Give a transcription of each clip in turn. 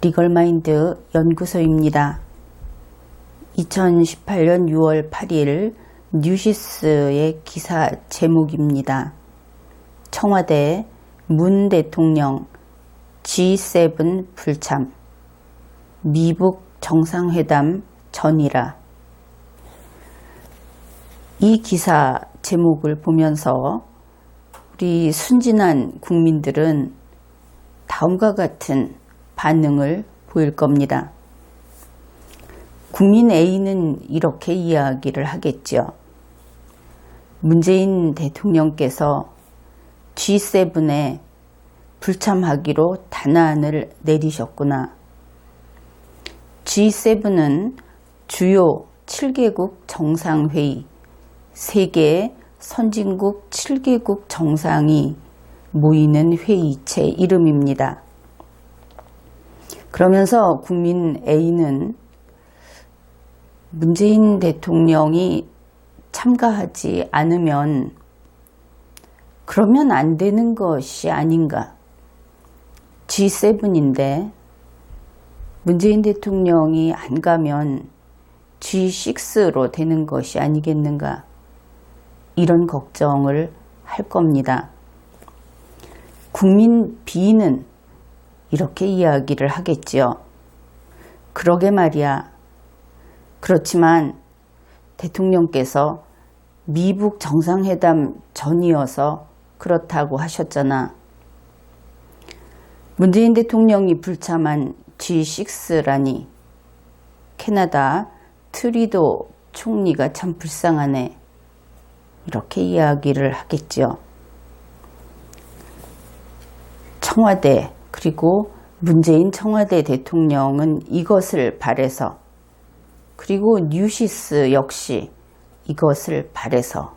리걸마인드 연구소입니다. 2018년 6월 8일 뉴시스의 기사 제목입니다. 청와대 문 대통령 G7 불참, 미북 정상회담 전이라. 이 기사 제목을 보면서 우리 순진한 국민들은 다음과 같은 반응을 보일 겁니다. 국민 A는 이렇게 이야기를 하겠죠. 문재인 대통령께서 G7에 불참하기로 단안을 내리셨구나. G7은 주요 7개국 정상회의, 세계 선진국 7개국 정상이 모이는 회의체 이름입니다. 그러면서 국민 A는 문재인 대통령이 참가하지 않으면 그러면 안 되는 것이 아닌가. G7인데 문재인 대통령이 안 가면 G6로 되는 것이 아니겠는가. 이런 걱정을 할 겁니다. 국민 B는 이렇게 이야기를 하겠지요. 그러게 말이야. 그렇지만 대통령께서 미북 정상회담 전이어서 그렇다고 하셨잖아. 문재인 대통령이 불참한 G6라니. 캐나다 트리도 총리가 참 불쌍하네. 이렇게 이야기를 하겠죠. 청와대 그리고 문재인 청와대 대통령은 이것을 바래서, 그리고 뉴시스 역시 이것을 바래서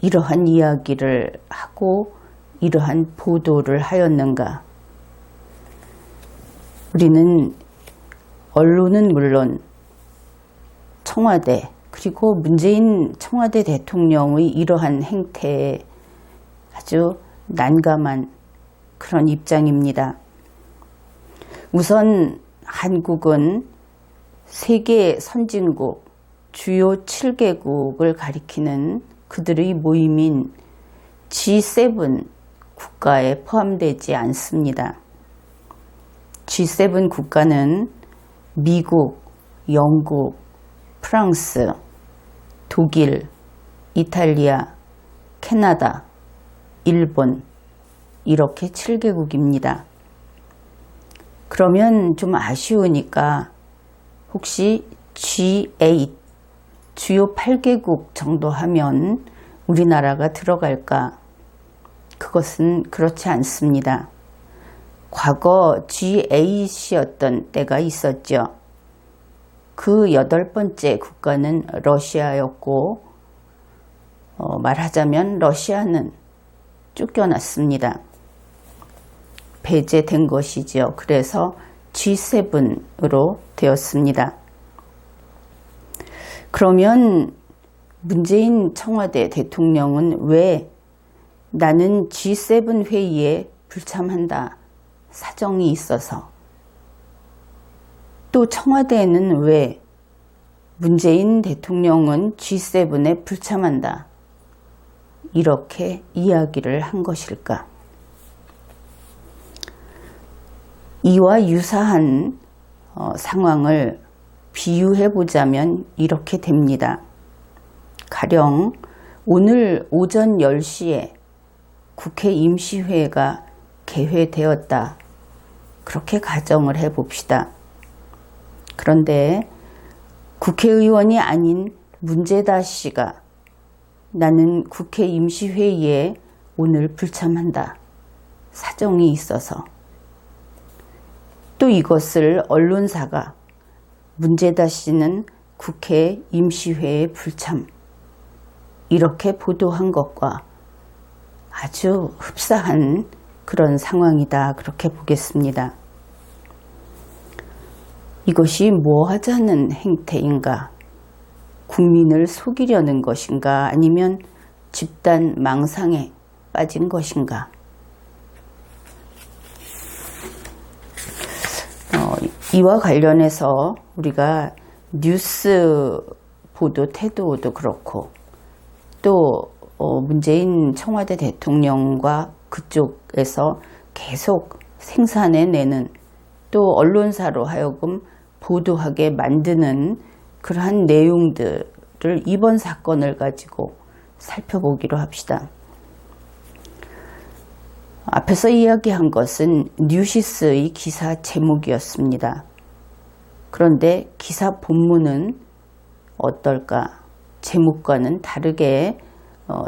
이러한 이야기를 하고 이러한 보도를 하였는가. 우리는 언론은 물론 청와대 그리고 문재인 청와대 대통령의 이러한 행태에 아주 난감한 그런 입장입니다. 우선 한국은 세계 선진국 주요 7개국을 가리키는 그들의 모임인 G7 국가에 포함되지 않습니다. G7 국가는 미국, 영국, 프랑스, 독일, 이탈리아, 캐나다, 일본 이렇게 7개국입니다. 그러면 좀 아쉬우니까 혹시 G8, 주요 8개국 정도 하면 우리나라가 들어갈까? 그것은 그렇지 않습니다. 과거 G8이었던 때가 있었죠. 그 8번째 국가는 러시아였고, 말하자면 러시아는 쫓겨났습니다. 배제된 것이죠. 그래서 G7으로 되었습니다. 그러면 문재인 청와대 대통령은 왜 나는 G7 회의에 불참한다. 사정이 있어서. 또 청와대는 왜 문재인 대통령은 G7에 불참한다. 이렇게 이야기를 한 것일까? 이와 유사한 상황을 비유해 보자면 이렇게 됩니다. 가령 오늘 오전 10시에 국회 임시회가 개회되었다. 그렇게 가정을 해 봅시다. 그런데 국회의원이 아닌 문재다 씨가 나는 국회 임시회의에 오늘 불참한다. 사정이 있어서. 또 이것을 언론사가 문재다 씨는 국회 임시회에 불참. 이렇게 보도한 것과 아주 흡사한 그런 상황이다. 그렇게 보겠습니다. 이것이 뭐 하자는 행태인가? 국민을 속이려는 것인가? 아니면 집단 망상에 빠진 것인가? 이와 관련해서 우리가 뉴스 보도 태도도 그렇고 또 문재인 청와대 대통령과 그쪽에서 계속 생산해내는 또 언론사로 하여금 보도하게 만드는 그러한 내용들을 이번 사건을 가지고 살펴보기로 합시다. 앞에서 이야기한 것은 뉴시스의 기사 제목이었습니다. 그런데 기사 본문은 어떨까? 제목과는 다르게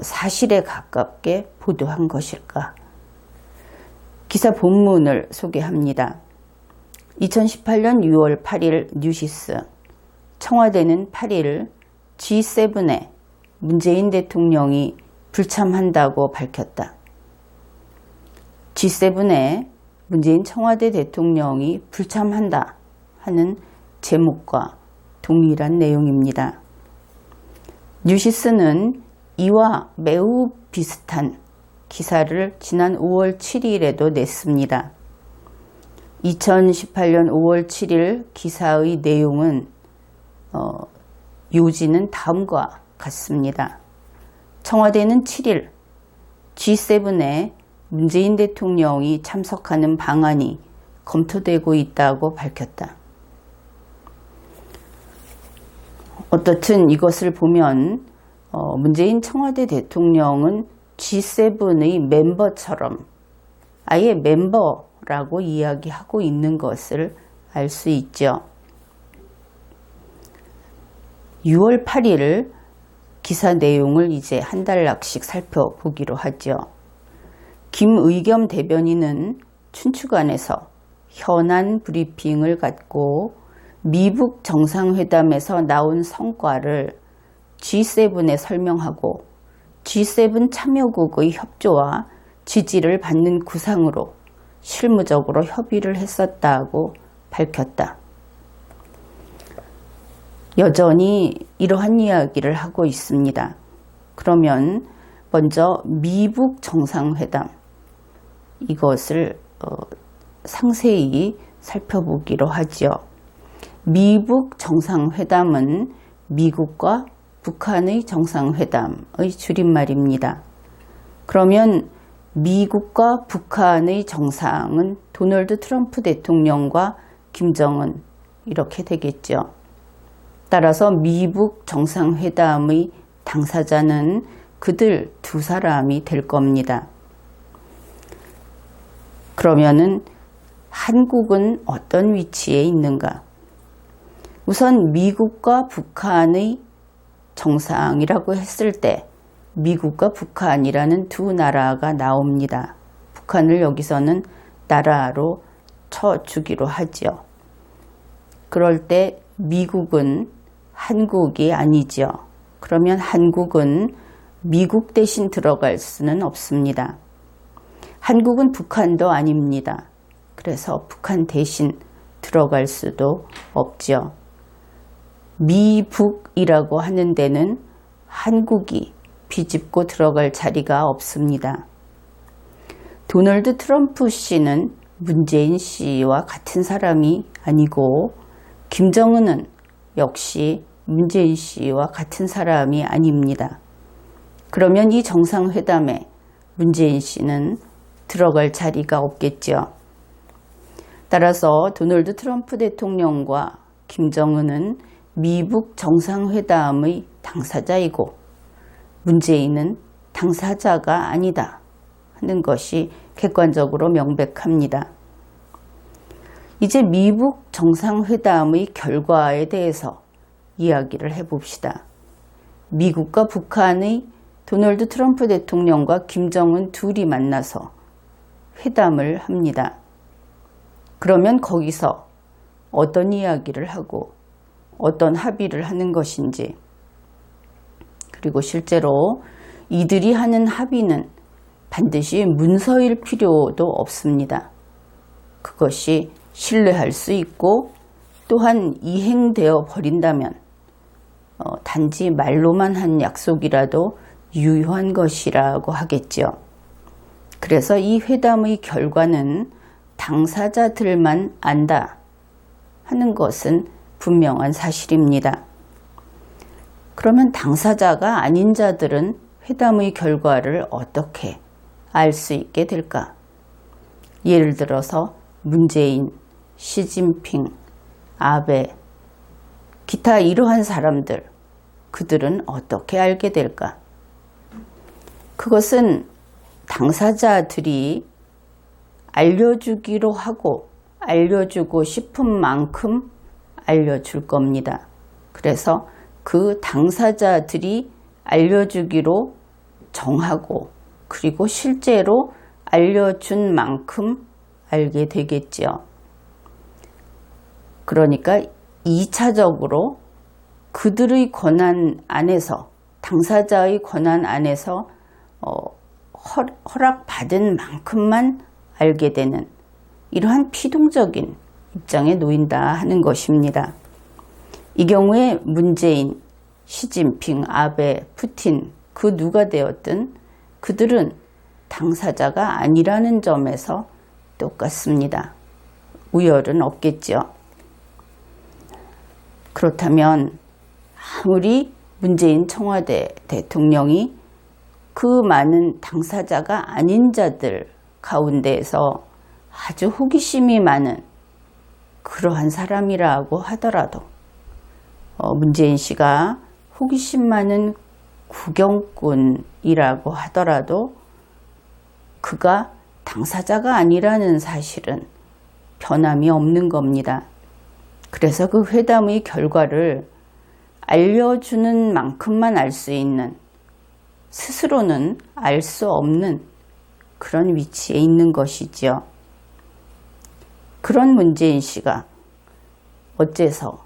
사실에 가깝게 보도한 것일까? 기사 본문을 소개합니다. 2018년 6월 8일 뉴시스. 청와대는 8일 G7에 문재인 대통령이 불참한다고 밝혔다. G7에 문재인 청와대 대통령이 불참한다 하는 제목과 동일한 내용입니다. 뉴시스는 이와 매우 비슷한 기사를 지난 5월 7일에도 냈습니다. 2018년 5월 7일 기사의 내용은 요지는 다음과 같습니다. 청와대는 7일 G7에 문재인 대통령이 참석하는 방안이 검토되고 있다고 밝혔다. 어떻든 이것을 보면 문재인 청와대 대통령은 G7의 멤버처럼 아예 멤버라고 이야기하고 있는 것을 알 수 있죠. 6월 8일 기사 내용을 이제 한 달락씩 살펴보기로 하죠. 김의겸 대변인은 춘추관에서 현안 브리핑을 갖고 미북 정상회담에서 나온 성과를 G7에 설명하고 G7 참여국의 협조와 지지를 받는 구상으로 실무적으로 협의를 했었다고 밝혔다. 여전히 이러한 이야기를 하고 있습니다. 그러면 먼저 미북 정상회담 이것을 상세히 살펴보기로 하죠. 미북 정상회담은 미국과 북한의 정상회담의 줄임말입니다. 그러면 미국과 북한의 정상은 도널드 트럼프 대통령과 김정은 이렇게 되겠죠. 따라서 미북 정상회담의 당사자는 그들 두 사람이 될 겁니다. 그러면은 한국은 어떤 위치에 있는가? 우선 미국과 북한의 정상이라고 했을 때 미국과 북한이라는 두 나라가 나옵니다. 북한을 여기서는 나라로 쳐주기로 하죠. 그럴 때 미국은 한국이 아니죠. 그러면 한국은 미국 대신 들어갈 수는 없습니다. 한국은 북한도 아닙니다. 그래서 북한 대신 들어갈 수도 없죠. 미북이라고 하는 데는 한국이 비집고 들어갈 자리가 없습니다. 도널드 트럼프 씨는 문재인 씨와 같은 사람이 아니고 김정은은 역시 문재인 씨와 같은 사람이 아닙니다. 그러면 이 정상회담에 문재인 씨는 들어갈 자리가 없겠죠. 따라서 도널드 트럼프 대통령과 김정은은 미북 정상회담의 당사자이고 문재인은 당사자가 아니다 하는 것이 객관적으로 명백합니다. 이제 미북 정상회담의 결과에 대해서 이야기를 해봅시다. 미국과 북한의 도널드 트럼프 대통령과 김정은 둘이 만나서 회담을 합니다. 그러면 거기서 어떤 이야기를 하고 어떤 합의를 하는 것인지, 그리고 실제로 이들이 하는 합의는 반드시 문서일 필요도 없습니다. 그것이 신뢰할 수 있고 또한 이행되어 버린다면 단지 말로만 한 약속이라도 유효한 것이라고 하겠죠. 그래서 이 회담의 결과는 당사자들만 안다 하는 것은 분명한 사실입니다. 그러면 당사자가 아닌 자들은 회담의 결과를 어떻게 알 수 있게 될까? 예를 들어서 문재인, 시진핑, 아베, 기타 이러한 사람들, 그들은 어떻게 알게 될까? 그것은 당사자들이 알려주기로 하고 알려주고 싶은 만큼 알려줄 겁니다. 그래서 그 당사자들이 알려주기로 정하고 그리고 실제로 알려준 만큼 알게 되겠지요. 그러니까 2차적으로 그들의 권한 안에서, 당사자의 권한 안에서 허락받은 만큼만 알게 되는 이러한 피동적인 입장에 놓인다 하는 것입니다. 이 경우에 문재인, 시진핑, 아베, 푸틴 그 누가 되었든 그들은 당사자가 아니라는 점에서 똑같습니다. 우열은 없겠죠. 그렇다면 아무리 문재인 청와대 대통령이 그 많은 당사자가 아닌 자들 가운데에서 아주 호기심이 많은 그러한 사람이라고 하더라도 문재인 씨가 호기심 많은 구경꾼이라고 하더라도 그가 당사자가 아니라는 사실은 변함이 없는 겁니다. 그래서 그 회담의 결과를 알려주는 만큼만 알 수 있는, 스스로는 알 수 없는 그런 위치에 있는 것이지요. 그런 문재인 씨가 어째서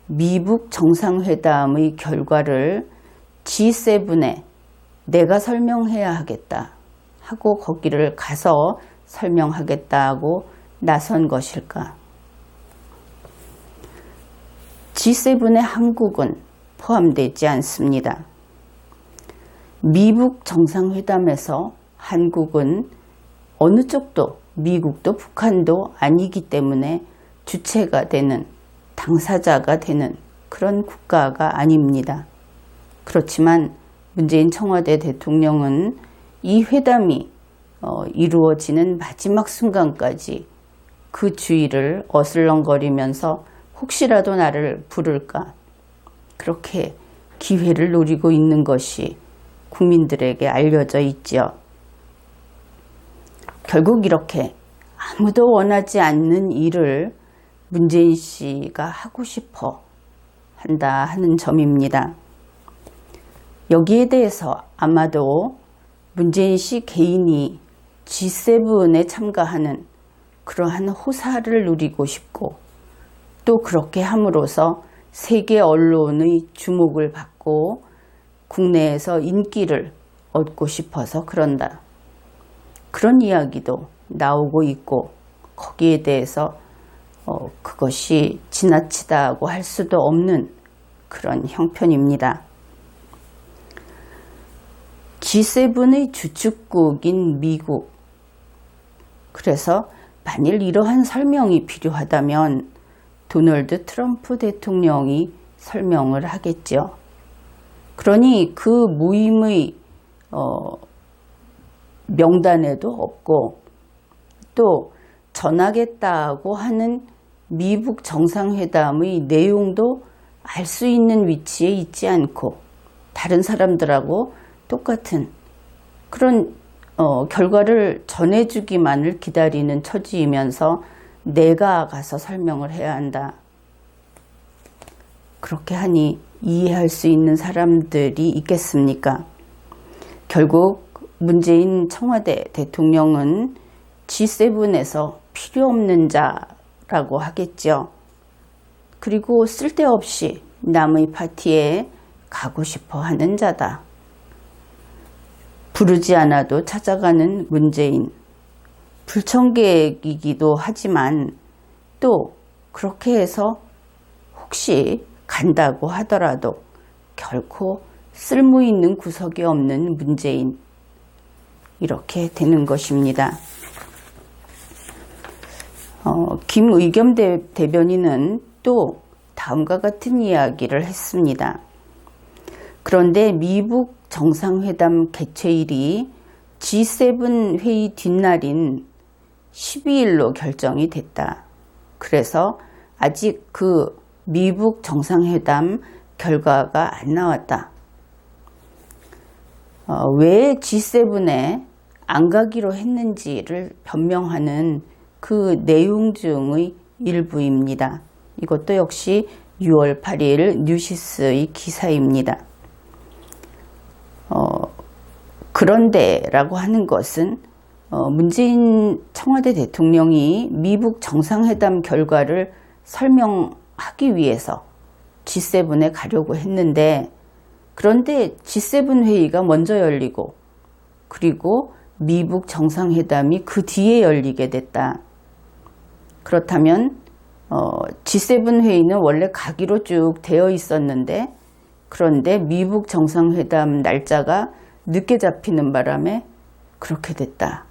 미북 정상회담의 결과를 G7에 내가 설명해야 하겠다 하고 거기를 가서 설명하겠다고 나선 것일까? G7에 한국은 포함되지 않습니다. 미북 정상회담에서 한국은 어느 쪽도 미국도 북한도 아니기 때문에 주체가 되는, 당사자가 되는 그런 국가가 아닙니다. 그렇지만 문재인 청와대 대통령은 이 회담이 이루어지는 마지막 순간까지 그 주의를 어슬렁거리면서 혹시라도 나를 부를까, 그렇게 기회를 노리고 있는 것이 국민들에게 알려져 있지요. 결국 이렇게 아무도 원하지 않는 일을 문재인 씨가 하고 싶어 한다 하는 점입니다. 여기에 대해서 아마도 문재인 씨 개인이 G7에 참가하는 그러한 호사를 누리고 싶고 또 그렇게 함으로써 세계 언론의 주목을 받고 국내에서 인기를 얻고 싶어서 그런다, 그런 이야기도 나오고 있고 거기에 대해서 그것이 지나치다고 할 수도 없는 그런 형편입니다. G7의 주축국인 미국, 그래서 만일 이러한 설명이 필요하다면 도널드 트럼프 대통령이 설명을 하겠죠. 그러니 그 모임의 명단에도 없고 또 전하겠다고 하는 미북 정상회담의 내용도 알 수 있는 위치에 있지 않고 다른 사람들하고 똑같은 그런 결과를 전해주기만을 기다리는 처지이면서 내가 가서 설명을 해야 한다. 그렇게 하니 이해할 수 있는 사람들이 있겠습니까? 결국 문재인 청와대 대통령은 G7에서 필요 없는 자라고 하겠죠. 그리고 쓸데없이 남의 파티에 가고 싶어 하는 자다. 부르지 않아도 찾아가는 문재인. 불청객이기도 하지만 또 그렇게 해서 혹시 간다고 하더라도 결코 쓸모 있는 구석이 없는 문재인. 이렇게 되는 것입니다. 김의겸 대변인은 또 다음과 같은 이야기를 했습니다. 그런데 미북 정상회담 개최일이 G7 회의 뒷날인 12일로 결정이 됐다. 그래서 아직 그 미북 정상회담 결과가 안 나왔다. 왜 G7에 안 가기로 했는지를 변명하는 그 내용 중의 일부입니다. 이것도 역시 6월 8일 뉴시스의 기사입니다. 그런데라고 하는 것은 문재인 청와대 대통령이 미북 정상회담 결과를 설명하기 위해서 G7에 가려고 했는데, 그런데 G7 회의가 먼저 열리고 그리고 미북 정상회담이 그 뒤에 열리게 됐다. 그렇다면 G7 회의는 원래 가기로 쭉 되어 있었는데, 그런데 미북 정상회담 날짜가 늦게 잡히는 바람에 그렇게 됐다.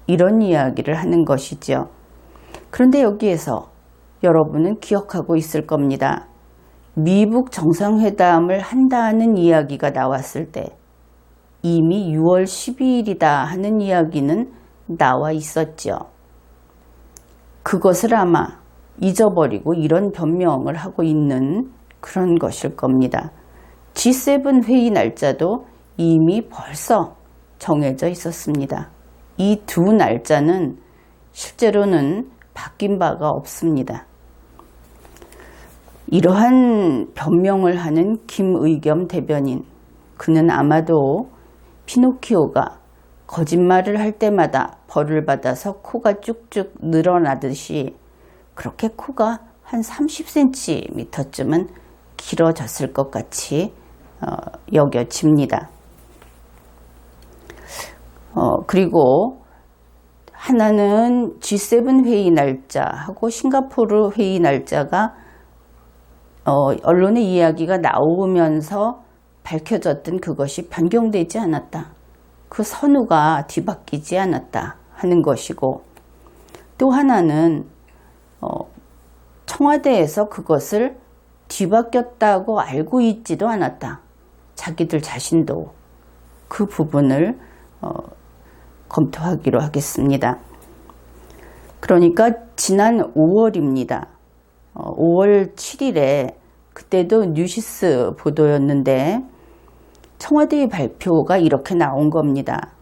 이런 이야기를 하는 것이죠. 그런데 여기에서 여러분은 기억하고 있을 겁니다. 미북 정상회담을 한다는 이야기가 나왔을 때 이미 6월 12일이다 하는 이야기는 나와 있었죠. 그것을 아마 잊어버리고 이런 변명을 하고 있는 그런 것일 겁니다. G7 회의 날짜도 이미 벌써 정해져 있었습니다. 이 두 날짜는 실제로는 바뀐 바가 없습니다. 이러한 변명을 하는 김의겸 대변인, 그는 아마도 피노키오가 거짓말을 할 때마다 벌을 받아서 코가 쭉쭉 늘어나듯이 그렇게 코가 한 30cm쯤은 길어졌을 것 같이 여겨집니다. 그리고 하나는 G7 회의 날짜하고 싱가포르 회의 날짜가 언론의 이야기가 나오면서 밝혀졌던 그것이 변경되지 않았다. 그 선우가 뒤바뀌지 않았다 하는 것이고, 또 하나는 청와대에서 그것을 뒤바뀌었다고 알고 있지도 않았다. 자기들 자신도 그 부분을 검토하기로 하겠습니다. 그러니까 지난 5월입니다. 5월 7일에 그때도 뉴시스 보도였는데 청와대의 발표가 이렇게 나온 겁니다.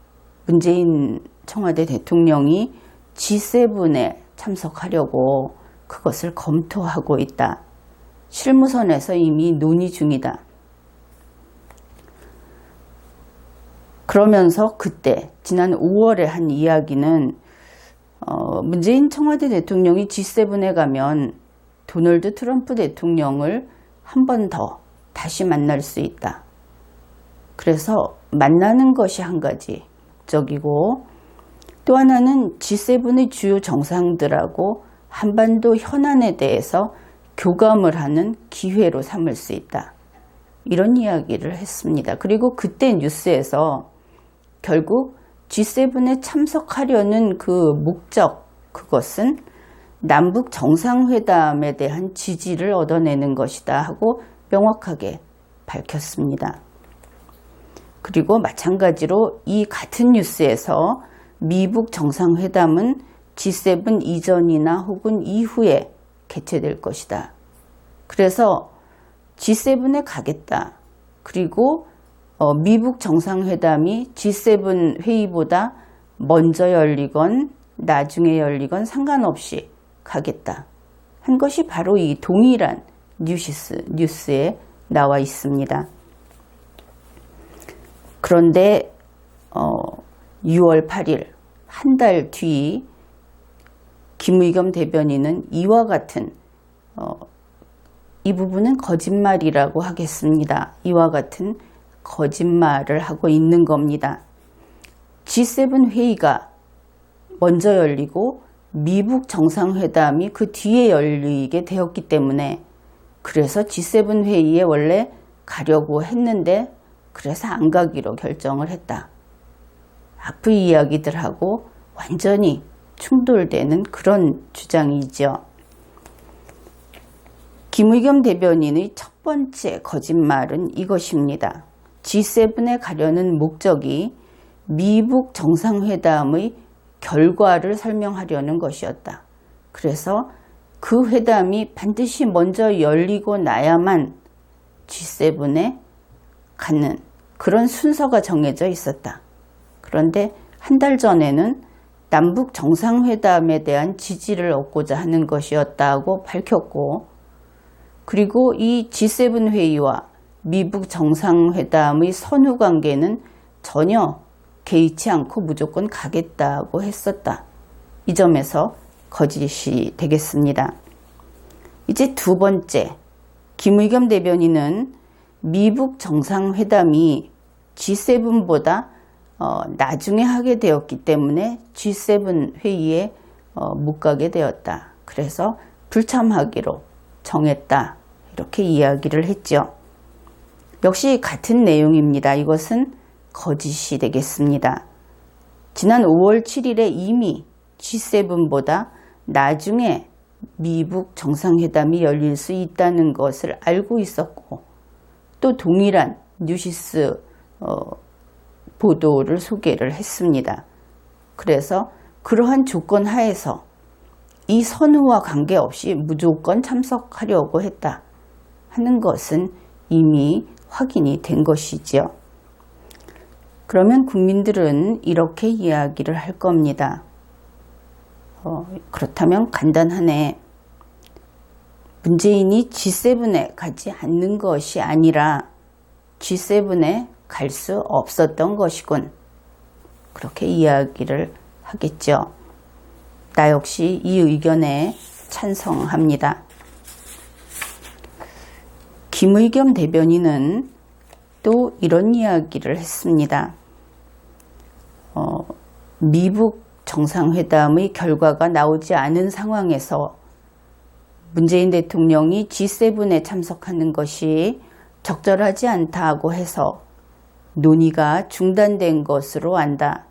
문재인 청와대 대통령이 G7에 참석하려고 그것을 검토하고 있다. 실무선에서 이미 논의 중이다. 그러면서 그때 지난 5월에 한 이야기는 문재인 청와대 대통령이 G7에 가면 도널드 트럼프 대통령을 한 번 더 다시 만날 수 있다. 그래서 만나는 것이 한 가지 목적이고, 또 하나는 G7의 주요 정상들하고 한반도 현안에 대해서 교감을 하는 기회로 삼을 수 있다. 이런 이야기를 했습니다. 그리고 그때 뉴스에서 결국 G7에 참석하려는 그 목적, 그것은 남북 정상회담에 대한 지지를 얻어내는 것이다 하고 명확하게 밝혔습니다. 그리고 마찬가지로 이 같은 뉴스에서 미북 정상회담은 G7 이전이나 혹은 이후에 개최될 것이다. 그래서 G7에 가겠다. 그리고 미북 정상회담이 G7 회의보다 먼저 열리건 나중에 열리건 상관없이 가겠다 한 것이 바로 이 동일한 뉴스에 나와 있습니다. 그런데 6월 8일 한 달 뒤 김의겸 대변인은 이와 같은 이 부분은 거짓말이라고 하겠습니다. 이와 같은 거짓말을 하고 있는 겁니다. G7 회의가 먼저 열리고 미북 정상회담이 그 뒤에 열리게 되었기 때문에, 그래서 G7 회의에 원래 가려고 했는데 그래서 안 가기로 결정을 했다. 앞의 이야기들하고 완전히 충돌되는 그런 주장이죠. 김의겸 대변인의 첫 번째 거짓말은 이것입니다. G7에 가려는 목적이 미북 정상회담의 결과를 설명하려는 것이었다. 그래서 그 회담이 반드시 먼저 열리고 나야만 G7에 가는 그런 순서가 정해져 있었다. 그런데 한 달 전에는 남북 정상회담에 대한 지지를 얻고자 하는 것이었다고 밝혔고, 그리고 이 G7 회의와 미북 정상회담의 선후 관계는 전혀 개의치 않고 무조건 가겠다고 했었다. 이 점에서 거짓이 되겠습니다. 이제 두 번째, 김의겸 대변인은 미북 정상회담이 G7보다 나중에 하게 되었기 때문에 G7 회의에 못 가게 되었다. 그래서 불참하기로 정했다. 이렇게 이야기를 했죠. 역시 같은 내용입니다. 이것은 거짓이 되겠습니다. 지난 5월 7일에 이미 G7보다 나중에 미북 정상회담이 열릴 수 있다는 것을 알고 있었고, 또 동일한 뉴시스 보도를 소개를 했습니다. 그래서 그러한 조건 하에서 이 선후와 관계없이 무조건 참석하려고 했다 하는 것은 이미 확인이 된 것이지요. 그러면 국민들은 이렇게 이야기를 할 겁니다. 그렇다면 간단하네. 문재인이 G7에 가지 않는 것이 아니라 G7에 갈 수 없었던 것이군. 그렇게 이야기를 하겠죠. 나 역시 이 의견에 찬성합니다. 김의겸 대변인은 또 이런 이야기를 했습니다. 미북 정상회담의 결과가 나오지 않은 상황에서 문재인 대통령이 G7에 참석하는 것이 적절하지 않다고 해서 논의가 중단된 것으로 안다.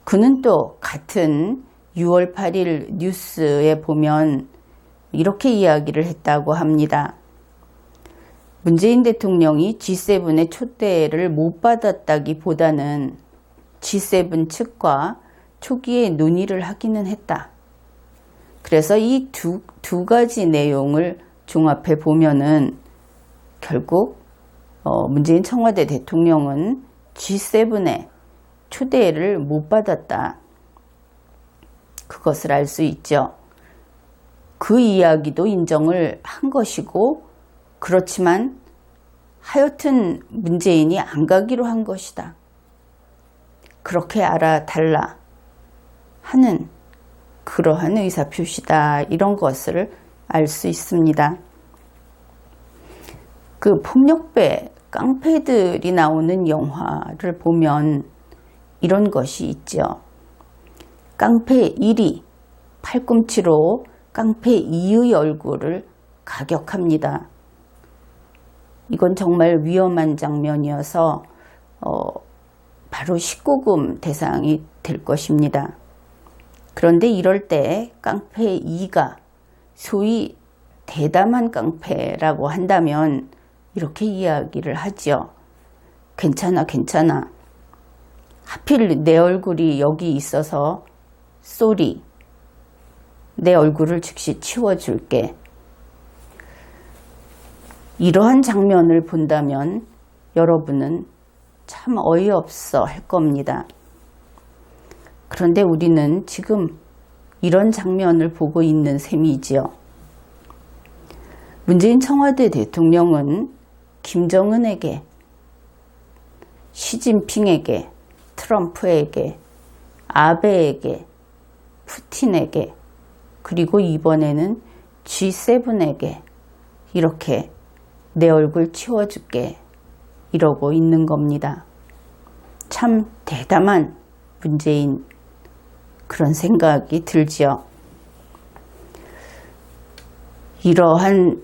그는 또 같은 6월 8일 뉴스에 보면 이렇게 이야기를 했다고 합니다. 문재인 대통령이 G7의 초대를 못 받았다기보다는 G7 측과 초기에 논의를 하기는 했다. 그래서 이 두 가지 내용을 종합해 보면은 결국 문재인 청와대 대통령은 G7에 초대를 못 받았다. 그것을 알 수 있죠. 그 이야기도 인정을 한 것이고, 그렇지만 하여튼 문재인이 안 가기로 한 것이다. 그렇게 알아달라 하는 그러한 의사표시다. 이런 것을 알 수 있습니다. 그 폭력배, 깡패들이 나오는 영화를 보면 이런 것이 있죠. 깡패 1이 팔꿈치로 깡패 2의 얼굴을 가격합니다. 이건 정말 위험한 장면이어서 바로 19금 대상이 될 것입니다. 그런데 이럴 때 깡패 2가 소위 대담한 깡패라고 한다면 이렇게 이야기를 하죠. 괜찮아, 괜찮아. 하필 내 얼굴이 여기 있어서 쏘리. 내 얼굴을 즉시 치워줄게. 이러한 장면을 본다면 여러분은 참 어이없어 할 겁니다. 그런데 우리는 지금 이런 장면을 보고 있는 셈이지요. 문재인 청와대 대통령은 김정은에게, 시진핑에게, 트럼프에게, 아베에게, 푸틴에게, 그리고 이번에는 G7에게 이렇게 내 얼굴 치워줄게 이러고 있는 겁니다. 참 대담한 문재인, 그런 생각이 들지요. 이러한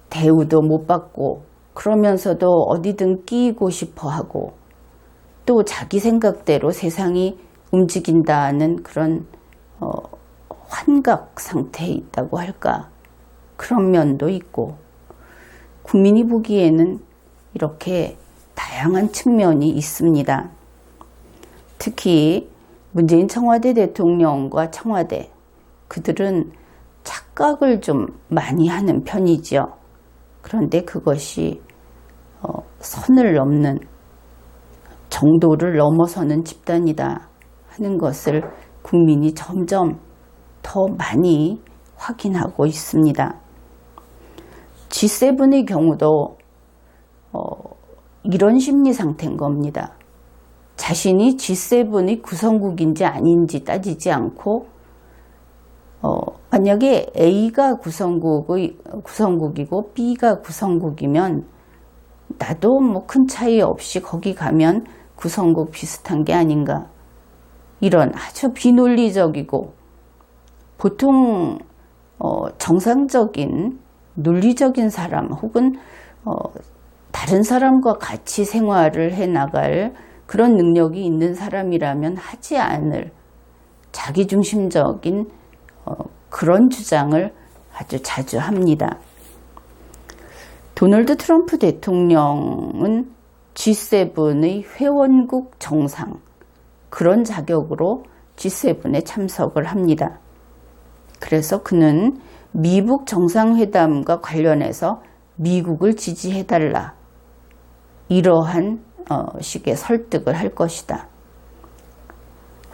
대우도 못 받고 그러면서도 어디든 끼이고 싶어 하고 또 자기 생각대로 세상이 움직인다는 그런 환각 상태에 있다고 할까, 그런 면도 있고, 국민이 보기에는 이렇게 다양한 측면이 있습니다. 특히 문재인 청와대 대통령과 청와대, 그들은 착각을 좀 많이 하는 편이죠. 그런데 그것이 선을 넘는, 정도를 넘어서는 집단이다 하는 것을 국민이 점점 더 많이 확인하고 있습니다. G7의 경우도 이런 심리 상태인 겁니다. 자신이 G7의 구성국인지 아닌지 따지지 않고 만약에 A가 구성국이고 B가 구성국이면 나도 뭐 큰 차이 없이 거기 가면 구성국 비슷한 게 아닌가, 이런 아주 비논리적이고 보통 정상적인 논리적인 사람 혹은 다른 사람과 같이 생활을 해나갈 그런 능력이 있는 사람이라면 하지 않을 자기중심적인 그런 주장을 아주 자주 합니다. 도널드 트럼프 대통령은 G7의 회원국 정상, 그런 자격으로 G7에 참석을 합니다. 그래서 그는 미북 정상회담과 관련해서 미국을 지지해달라, 이러한 식의 설득을 할 것이다.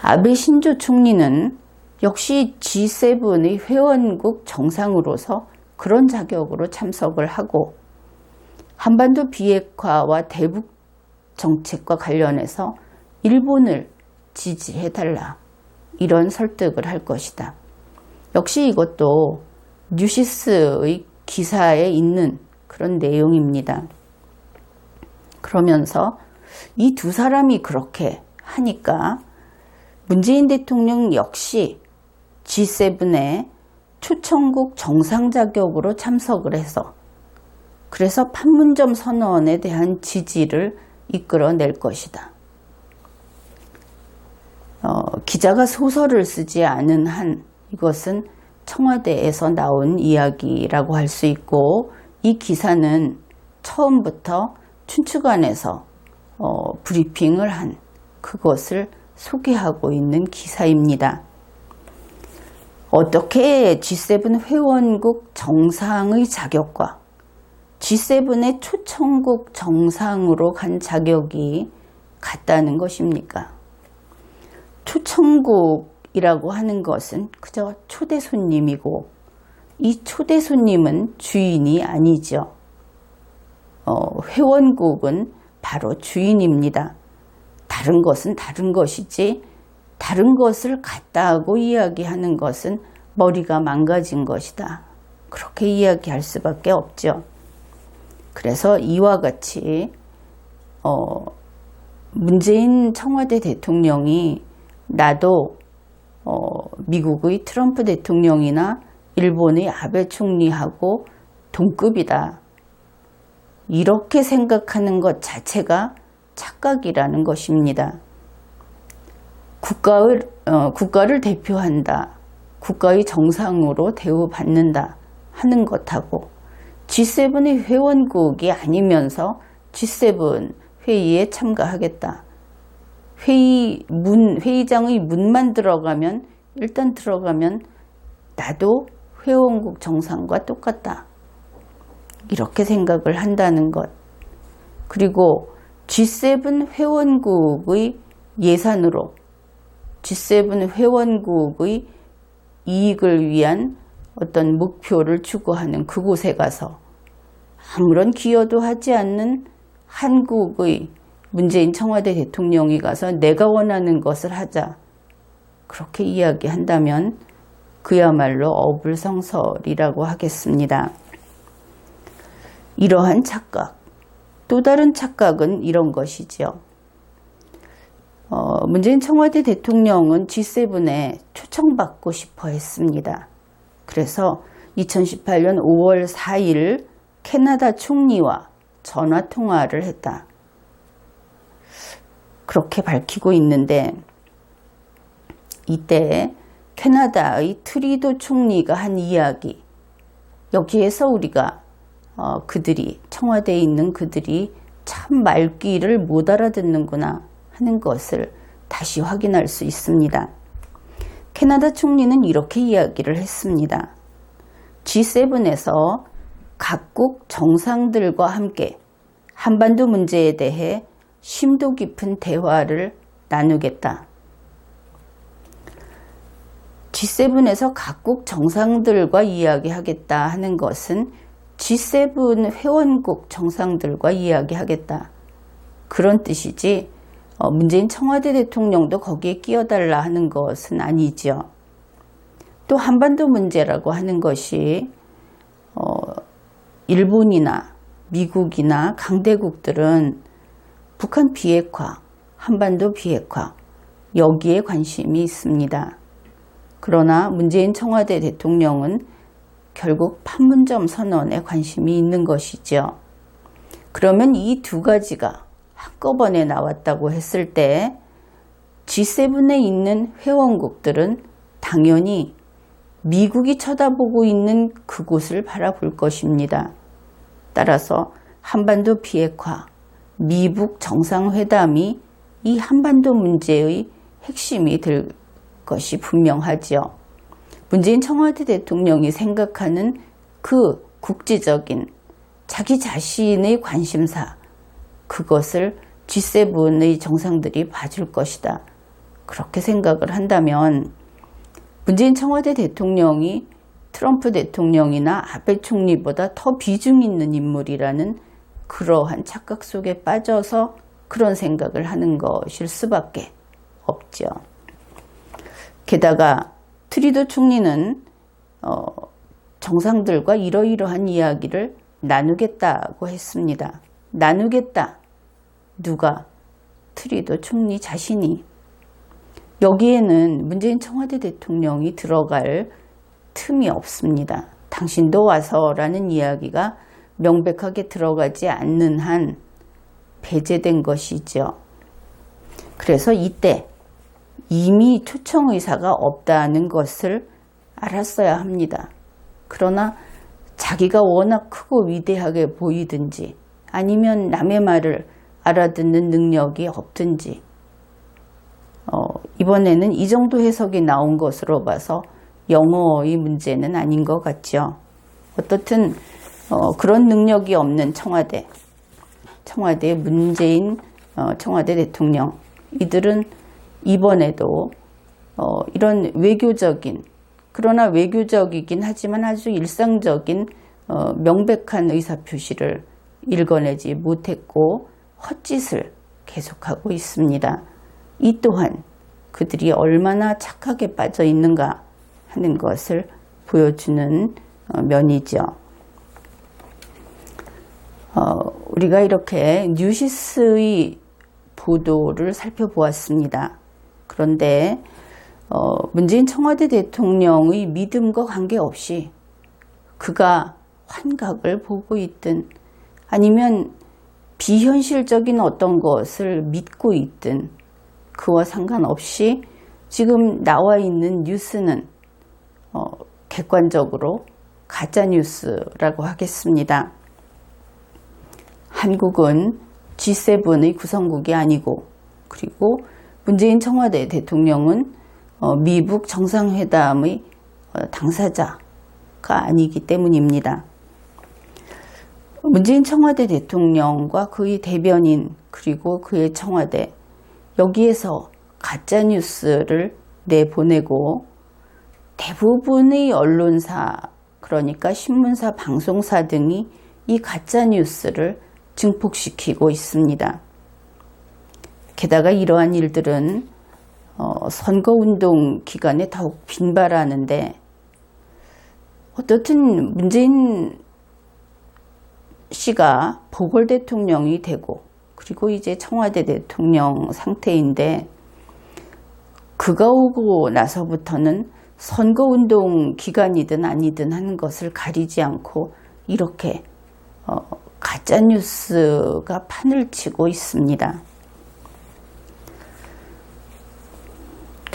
아베 신조 총리는 역시 G7의 회원국 정상으로서 그런 자격으로 참석을 하고, 한반도 비핵화와 대북 정책과 관련해서 일본을 지지해달라, 이런 설득을 할 것이다. 역시 이것도 뉴시스의 기사에 있는 그런 내용입니다. 그러면서 이 두 사람이 그렇게 하니까 문재인 대통령 역시 G7에 초청국 정상 자격으로 참석을 해서, 그래서 판문점 선언에 대한 지지를 이끌어낼 것이다. 기자가 소설을 쓰지 않은 한 이것은 청와대에서 나온 이야기라고 할 수 있고, 이 기사는 처음부터 춘추관에서 브리핑을 한 그것을 소개하고 있는 기사입니다. 어떻게 G7 회원국 정상의 자격과 G7의 초청국 정상으로 간 자격이 같다는 것입니까? 초청국이라고 하는 것은 그저 초대 손님이고, 이 초대 손님은 주인이 아니죠. 회원국은 바로 주인입니다. 다른 것은 다른 것이지, 다른 것을 같다고 이야기하는 것은 머리가 망가진 것이다, 그렇게 이야기할 수밖에 없죠. 그래서 이와 같이 문재인 청와대 대통령이 나도 미국의 트럼프 대통령이나 일본의 아베 총리하고 동급이다, 이렇게 생각하는 것 자체가 착각이라는 것입니다. 국가를 대표한다, 국가의 정상으로 대우받는다 하는 것하고, G7의 회원국이 아니면서 G7 회의에 참가하겠다, 회의장의 문만 들어가면, 일단 들어가면 나도 회원국 정상과 똑같다, 이렇게 생각을 한다는 것. 그리고 G7 회원국의 예산으로 G7 회원국의 이익을 위한 어떤 목표를 추구하는 그곳에 가서 아무런 기여도 하지 않는 한국의 문재인 청와대 대통령이 가서 내가 원하는 것을 하자, 그렇게 이야기한다면 그야말로 어불성설이라고 하겠습니다. 이러한 착각, 또 다른 착각은 이런 것이지요. 문재인 청와대 대통령은 G7에 초청받고 싶어 했습니다. 그래서 2018년 5월 4일 캐나다 총리와 전화통화를 했다, 그렇게 밝히고 있는데, 이때 캐나다의 트리도 총리가 한 이야기, 여기에서 우리가 그들이 청와대에 있는 그들이 참 말귀를 못 알아듣는구나 하는 것을 다시 확인할 수 있습니다. 캐나다 총리는 이렇게 이야기를 했습니다. G7에서 각국 정상들과 함께 한반도 문제에 대해 심도 깊은 대화를 나누겠다. G7에서 각국 정상들과 이야기하겠다 하는 것은 G7 회원국 정상들과 이야기하겠다, 그런 뜻이지 문재인 청와대 대통령도 거기에 끼어달라 하는 것은 아니죠. 또 한반도 문제라고 하는 것이 일본이나 미국이나 강대국들은 북한 비핵화, 한반도 비핵화, 여기에 관심이 있습니다. 그러나 문재인 청와대 대통령은 결국 판문점 선언에 관심이 있는 것이죠. 그러면 이 두 가지가 한꺼번에 나왔다고 했을 때 G7에 있는 회원국들은 당연히 미국이 쳐다보고 있는 그곳을 바라볼 것입니다. 따라서 한반도 비핵화, 미북 정상회담이 이 한반도 문제의 핵심이 될 것이 분명하지요. 문재인 청와대 대통령이 생각하는 그 국제적인 자기 자신의 관심사, 그것을 G7의 정상들이 봐줄 것이다, 그렇게 생각을 한다면 문재인 청와대 대통령이 트럼프 대통령이나 아베 총리보다 더 비중 있는 인물이라는 그러한 착각 속에 빠져서 그런 생각을 하는 것일 수밖에 없죠. 게다가 트리도 총리는 정상들과 이러이러한 이야기를 나누겠다고 했습니다. 나누겠다. 누가? 트리도 총리 자신이. 여기에는 문재인 청와대 대통령이 들어갈 틈이 없습니다. 당신도 와서라는 이야기가 명백하게 들어가지 않는 한 배제된 것이죠. 그래서 이때 이미 초청 의사가 없다는 것을 알았어야 합니다. 그러나 자기가 워낙 크고 위대하게 보이든지 아니면 남의 말을 알아듣는 능력이 없든지 이번에는 이 정도 해석이 나온 것으로 봐서 영어의 문제는 아닌 것 같죠. 어떻든 그런 능력이 없는 청와대 문재인 청와대 대통령, 이들은 이번에도 이런 외교적인, 그러나 외교적이긴 하지만 아주 일상적인 명백한 의사표시를 읽어내지 못했고 헛짓을 계속하고 있습니다. 이 또한 그들이 얼마나 착하게 빠져 있는가 하는 것을 보여주는 면이죠. 우리가 이렇게 뉴시스의 보도를 살펴보았습니다. 그런데 문재인 청와대 대통령의 믿음과 관계없이 그가 환각을 보고 있든 아니면 비현실적인 어떤 것을 믿고 있든 그와 상관없이 지금 나와 있는 뉴스는 객관적으로 가짜뉴스라고 하겠습니다. 한국은 G7의 구성국이 아니고, 그리고 문재인 청와대 대통령은 미북 정상회담의 당사자가 아니기 때문입니다. 문재인 청와대 대통령과 그의 대변인 그리고 그의 청와대, 여기에서 가짜뉴스를 내보내고 대부분의 언론사, 그러니까 신문사, 방송사 등이 이 가짜뉴스를 증폭시키고 있습니다. 게다가 이러한 일들은 선거운동 기간에 더욱 빈발하는데, 어떻든 문재인 씨가 보궐 대통령이 되고 그리고 이제 청와대 대통령 상태인데, 그가 오고 나서부터는 선거운동 기간이든 아니든 하는 것을 가리지 않고 이렇게 가짜뉴스가 판을 치고 있습니다.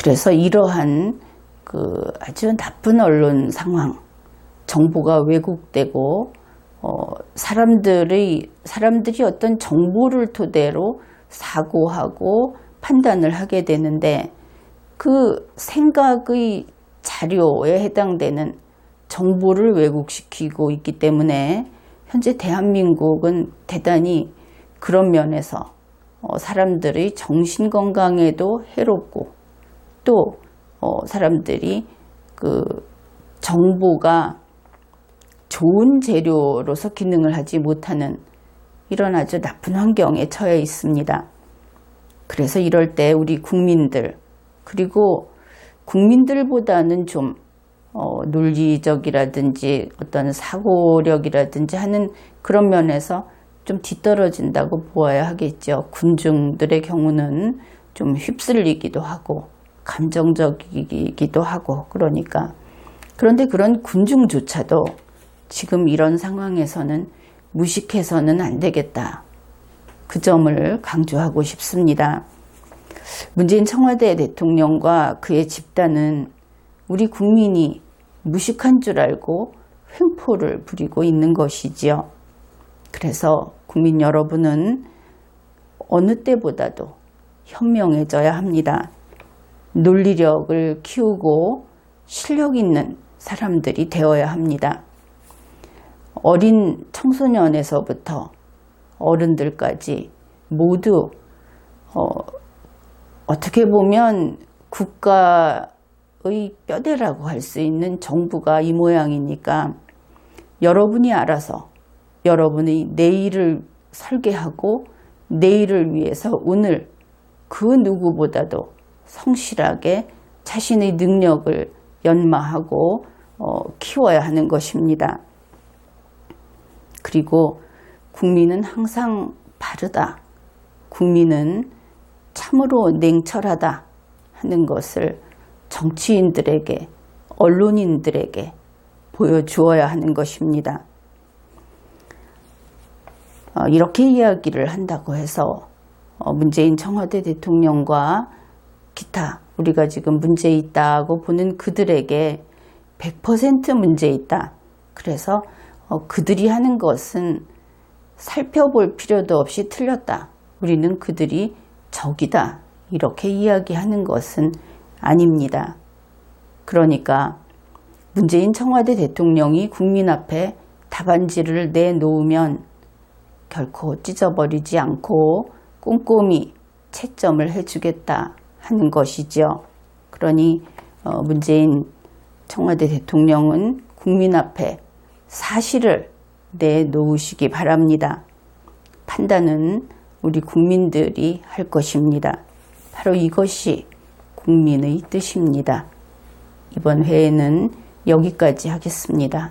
그래서 이러한 아주 나쁜 언론 상황, 정보가 왜곡되고 사람들이 어떤 정보를 토대로 사고하고 판단을 하게 되는데 그 생각의 자료에 해당되는 정보를 왜곡시키고 있기 때문에 현재 대한민국은 대단히 그런 면에서 사람들의 정신건강에도 해롭고 또 사람들이 정보가 좋은 재료로서 기능을 하지 못하는 이런 아주 나쁜 환경에 처해 있습니다. 그래서 이럴 때 우리 국민들, 그리고 국민들보다는 좀 논리적이라든지 어떤 사고력이라든지 하는 그런 면에서 좀 뒤떨어진다고 보아야 하겠죠. 군중들의 경우는 좀 휩쓸리기도 하고 감정적이기도 하고 그러니까. 그런데 그런 군중조차도 지금 이런 상황에서는 무식해서는 안 되겠다. 그 점을 강조하고 싶습니다. 문재인 청와대 대통령과 그의 집단은 우리 국민이 무식한 줄 알고 횡포를 부리고 있는 것이지요. 그래서 국민 여러분은 어느 때보다도 현명해져야 합니다. 논리력을 키우고 실력 있는 사람들이 되어야 합니다. 어린 청소년에서부터 어른들까지 모두 어떻게 보면 국가의 뼈대라고 할 수 있는 정부가 이 모양이니까 여러분이 알아서 여러분의 내일을 설계하고 내일을 위해서 오늘 그 누구보다도 성실하게 자신의 능력을 연마하고 키워야 하는 것입니다. 그리고 국민은 항상 바르다. 국민은 참으로 냉철하다 하는 것을 정치인들에게, 언론인들에게 보여주어야 하는 것입니다. 이렇게 이야기를 한다고 해서 문재인 청와대 대통령과 기타 우리가 지금 문제 있다고 보는 그들에게 100% 문제 있다. 그래서 그들이 하는 것은 살펴볼 필요도 없이 틀렸다. 우리는 그들이 적이다. 이렇게 이야기하는 것은 아닙니다. 그러니까 문재인 청와대 대통령이 국민 앞에 답안지를 내놓으면 결코 찢어버리지 않고 꼼꼼히 채점을 해주겠다 하는 것이죠. 그러니 문재인 청와대 대통령은 국민 앞에 사실을 내놓으시기 바랍니다. 판단은 우리 국민들이 할 것입니다. 바로 이것이 국민의 뜻입니다. 이번 회에는 여기까지 하겠습니다.